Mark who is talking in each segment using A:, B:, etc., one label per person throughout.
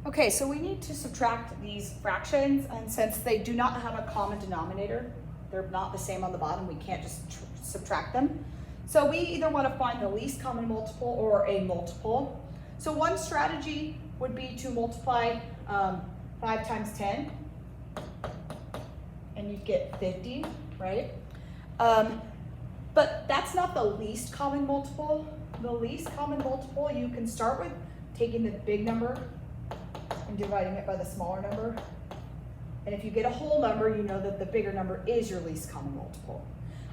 A: Okay, so we need to subtract these fractions, and since they do not have a common denominator, they're not the same on the bottom, we can't just subtract them. So we either want to find the least common multiple or a multiple. So one strategy would be to multiply 5 times 10, and you'd get 50, right? But that's not the least common multiple. The least common multiple, you can start with taking the big number and dividing it by the smaller number. And if you get a whole number, you know that the bigger number is your least common multiple.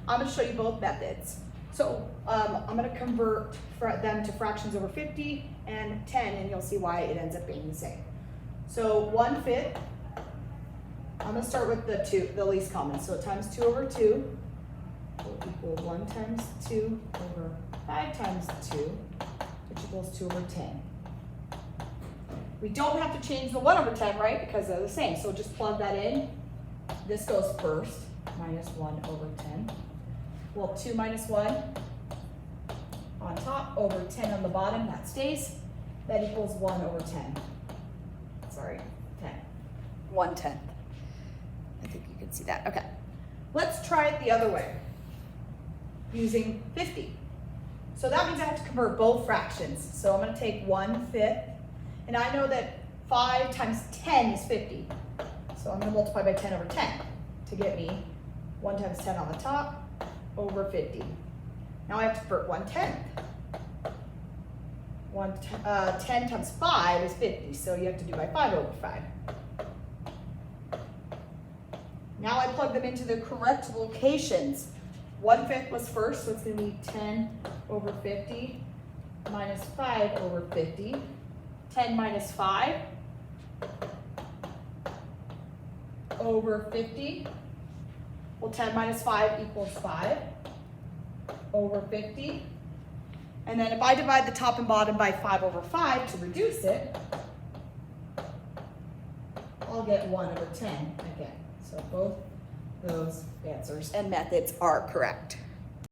A: I'm gonna show you both methods. So I'm gonna convert them to fractions over 50 and 10, and you'll see why it ends up being the same. So 1/5, I'm gonna start with the least common. So times 2 over 2 will equal 1 times 2 over 5 times 2, which equals 2 over 10. We don't have to change the 1 over 10, right? Because they're the same. So just plug that in. This goes first, minus 1 over 10. Well, 2 minus 1 on top over 10 on the bottom, that stays. That equals 1 over 10. Sorry, 10. 1/10. I think you can see that. Okay. Let's try it the other way, using 50. So that means I have to convert both fractions. So I'm going to take 1/5. And I know that 5 times 10 is 50. So I'm going to multiply by 10 over 10 to get me 1 times 10 on the top over 50. Now I have to convert 1/10. 10 times 5 is 50. So you have to do by 5 over 5. Now I plug them into the correct locations. 1/5 was first, so it's going to be 10 over 50 minus 5 over 50. 10 minus 5 over 50. Well, 10 minus 5 equals 5 over 50. And then if I divide the top and bottom by 5 over 5 to reduce it, I'll get 1 over 10 again. So both those answers and methods are correct.